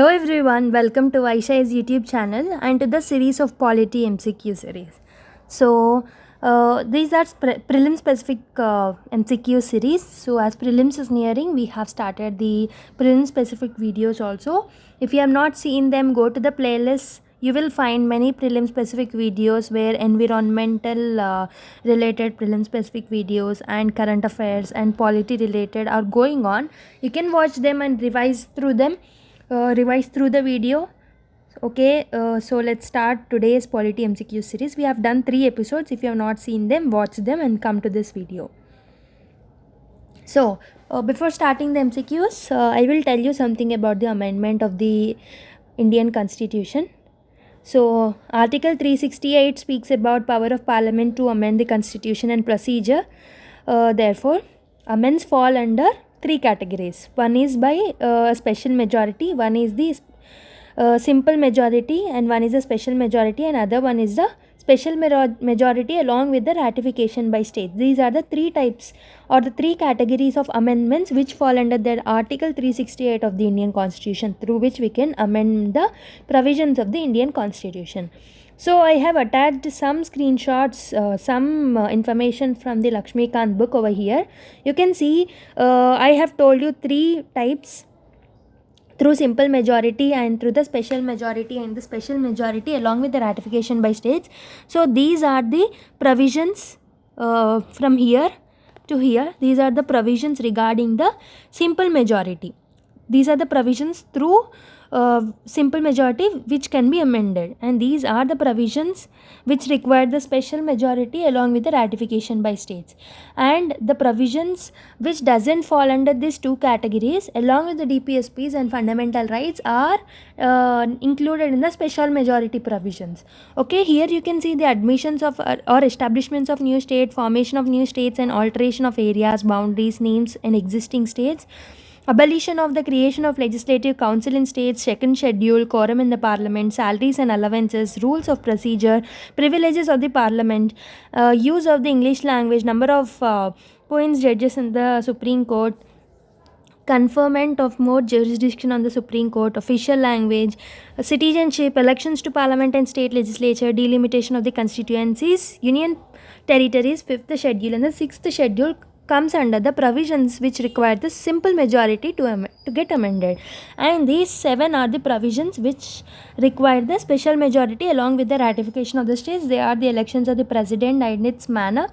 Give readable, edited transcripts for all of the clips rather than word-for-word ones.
everyone, welcome to Aisha's YouTube channel and to the series of Polity MCQ series. So, these are prelim specific MCQ series. So, as prelims is nearing, we have started the prelim specific videos also. If you have not seen them, go to the playlist. You will find many prelim specific videos where environmental related prelim specific videos and current affairs and polity related are going on. You can watch them and revise through the video. Okay, so let's start today's polity MCQ series. We have done 3 episodes. If you have not seen them, watch them and come to this video. So before starting the MCQs, I will tell you something about the amendment of the Indian Constitution. So Article 368 speaks about power of Parliament to amend the Constitution and procedure. Therefore, amendments fall under 3 categories. One is by special majority, one is the simple majority, and one is a special majority, and other one is the special majority along with the ratification by states. These are the 3 types or the 3 categories of amendments which fall under the Article 368 of the Indian Constitution, through which we can amend the provisions of the Indian Constitution. So I have attached some screenshots, some information from the Lakshmikant book over here. You can see I have told you 3 types: through simple majority and through the special majority and the special majority along with the ratification by states. So these are the provisions from here to here. These are the provisions regarding the simple majority. These are the provisions through simple majority which can be amended, and these are the provisions which require the special majority along with the ratification by states. And the provisions which doesn't fall under these 2 categories along with the DPSPs and fundamental rights are included in the special majority provisions. Okay, here you can see the admissions of or establishments of new state, formation of new states, and alteration of areas, boundaries, names in existing states, abolition of the creation of legislative council in states, second schedule, quorum in the parliament, salaries and allowances, rules of procedure, privileges of the parliament, use of the English language, number of points judges in the Supreme Court, conferment of more jurisdiction on the Supreme Court, official language, citizenship, elections to parliament and state legislature, delimitation of the constituencies, union territories, 5th schedule, and the 6th schedule comes under the provisions which require the simple majority to get amended. And these 7 are the provisions which require the special majority along with the ratification of the states. They are the elections of the president and its manner,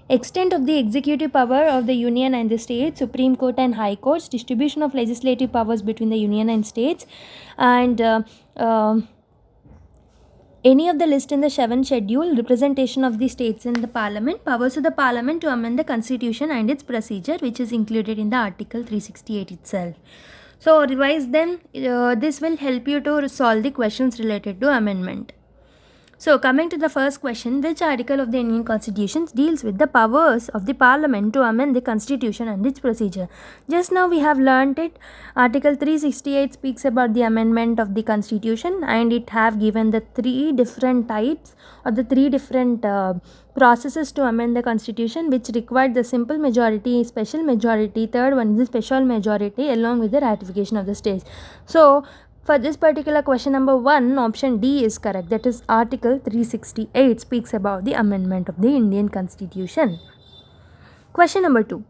extent of the executive power of the union and the states, Supreme Court and High Courts, distribution of legislative powers between the union and states, and any of the list in the 7th schedule, representation of the states in the parliament, powers of the parliament to amend the constitution and its procedure, which is included in the Article 368 itself. So revise them. This will help you to solve the questions related to amendment. So coming to the first question, which article of the Indian Constitution deals with the powers of the Parliament to amend the Constitution and its procedure? Just now we have learnt it. Article 368 speaks about the amendment of the Constitution, and it have given the 3 different types or the 3 different processes to amend the Constitution, which required the simple majority, special majority, third one is the special majority along with the ratification of the states. So for this particular question number 1, option D is correct. That is Article 368 speaks about the amendment of the Indian Constitution. Question number 2.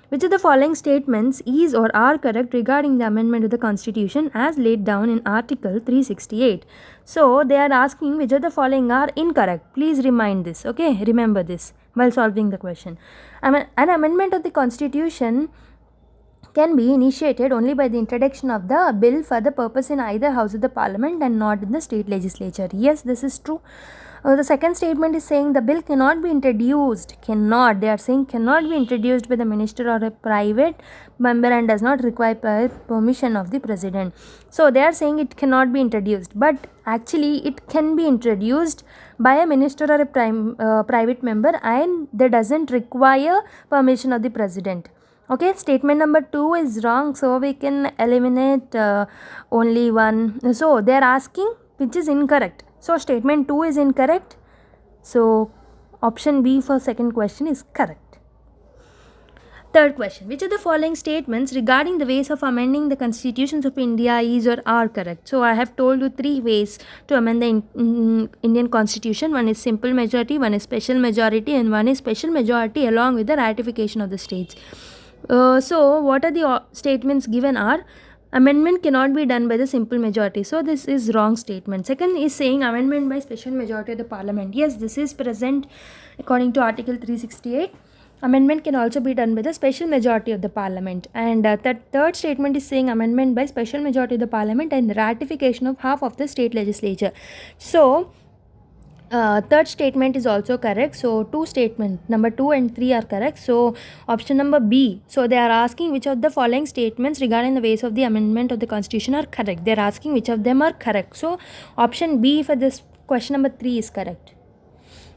Which of the following statements is or are correct regarding the amendment of the Constitution as laid down in Article 368? So they are asking which of the following are incorrect. Please remind this. Okay, remember this while solving the question. An amendment of the Constitution can be initiated only by the introduction of the bill for the purpose in either house of the parliament and not in the state legislature. Yes, this is true. The second statement is saying the bill cannot be introduced. Cannot. They are saying cannot be introduced by the minister or a private member and does not require permission of the president. So they are saying it cannot be introduced, but actually it can be introduced by a minister or a private member, and that doesn't require permission of the president. Okay, statement number 2 is wrong, so we can eliminate only one. So they are asking which is incorrect. So statement 2 is incorrect. So option B for second question is correct. Third question, which of the following statements regarding the ways of amending the constitutions of India is or are correct? So I have told you three ways to amend the Indian constitution. One is simple majority, one is special majority, and one is special majority along with the ratification of the states. So what are the statements given are amendment cannot be done by the simple majority. So this is wrong statement. Second is saying amendment by special majority of the parliament. Yes, this is present according to article 368. Amendment can also be done by the special majority of the parliament. And that third statement is saying amendment by special majority of the parliament and ratification of half of the state legislature. So third statement is also correct. So two statement number 2 and 3 are correct. So option number B. So they are asking which of the following statements regarding the ways of the amendment of the constitution are correct. They are asking which of them are correct. So option B for this question number 3 is correct.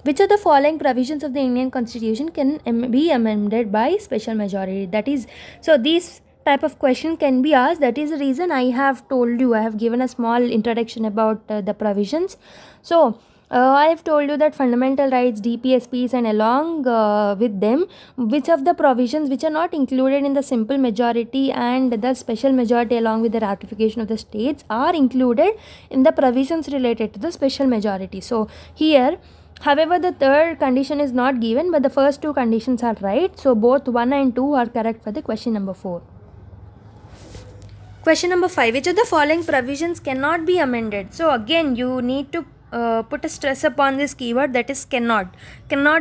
Which of the following provisions of the Indian constitution can be amended by special majority? That is, so these type of question can be asked. That is the reason I have told you, I have given a small introduction about the provisions. So I have told you that fundamental rights, DPSPs, and along with them, which of the provisions which are not included in the simple majority and the special majority along with the ratification of the states are included in the provisions related to the special majority. So here, however, the third condition is not given, but the first two conditions are right. So both 1 and 2 are correct for the question number 4. Question number 5. Which of the following provisions cannot be amended? So again, you need to put a stress upon this keyword, that is cannot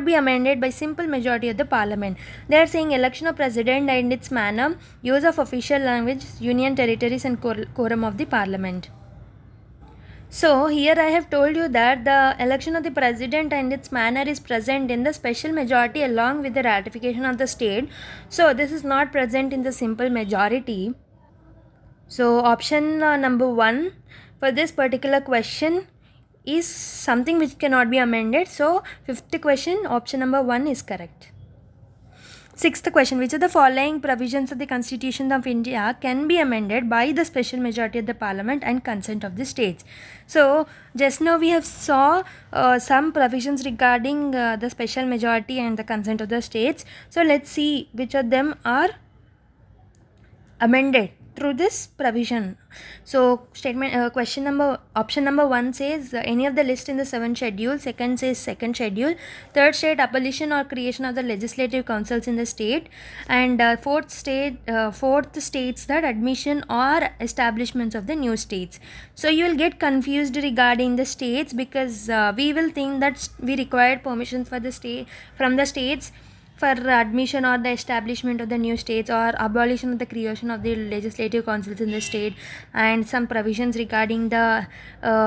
be amended by simple majority of the parliament. They are saying election of president and its manner, use of official language, union territories, and quorum of the parliament. So here I have told you that the election of the president and its manner is present in the special majority along with the ratification of the state. So this is not present in the simple majority. So option number 1 for this particular question is something which cannot be amended. So fifth question, option number 1 is correct. Sixth question, which of the following provisions of the Constitution of India can be amended by the special majority of the parliament and consent of the states? So just now we have saw some provisions regarding the special majority and the consent of the states. So let's see which of them are amended through this provision. So statement question number option number 1 says any of the list in the 7th schedule. Second says 2nd schedule. Third state abolition or creation of the legislative councils in the state. And fourth states that admission or establishments of the new states. So you will get confused regarding the states because we will think that we required permissions for the state from the states for admission or the establishment of the new states or abolition of the creation of the legislative councils in the state, and some provisions regarding the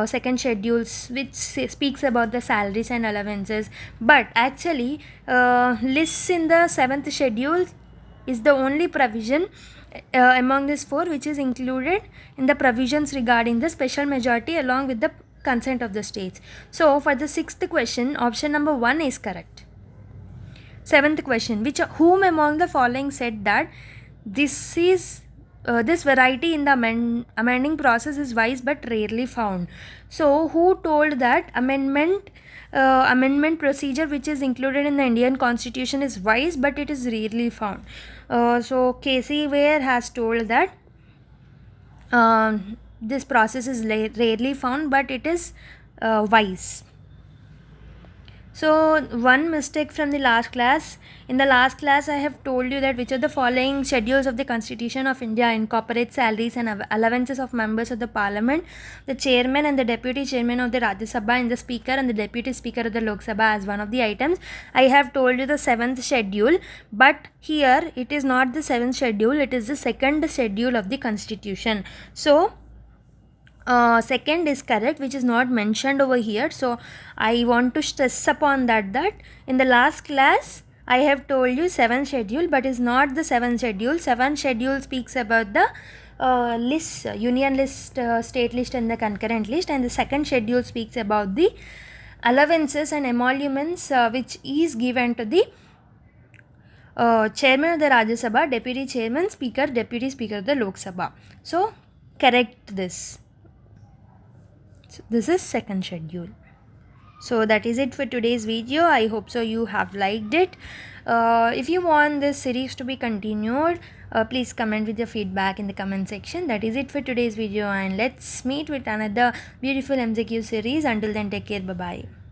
second schedules which speaks about the salaries and allowances. But actually lists in the 7th schedule is the only provision among these 4 which is included in the provisions regarding the special majority along with the consent of the states. So for the 6th question, option number 1 is correct. 7th question, whom among the following said that this variety in the amending process is wise but rarely found? So who told that amendment procedure which is included in the Indian Constitution is wise but it is rarely found? So Casey Ware has told that this process is rarely found but it is wise. So one mistake from the last class. In the last class I have told you that which of the following schedules of the Constitution of India incorporate salaries and allowances of members of the parliament, the chairman and the deputy chairman of the Rajya Sabha, and the speaker and the deputy speaker of the Lok Sabha as one of the items. I have told you the 7th schedule, but here it is not the 7th schedule, it is the 2nd schedule of the Constitution. So second is correct, which is not mentioned over here. So I want to stress upon that in the last class I have told you 7th schedule, but is not the 7th schedule. 7th schedule speaks about the list, union list, state list, and the concurrent list, and the 2nd schedule speaks about the allowances and emoluments which is given to the chairman of the Rajya Sabha, deputy chairman, speaker, deputy speaker of the Lok Sabha. So correct this. So this is 2nd schedule. So that is it for today's video. I hope so you have liked it. If you want this series to be continued, please comment with your feedback in the comment section. That is it for today's video, and let's meet with another beautiful MCQ series. Until then, take care. Bye bye.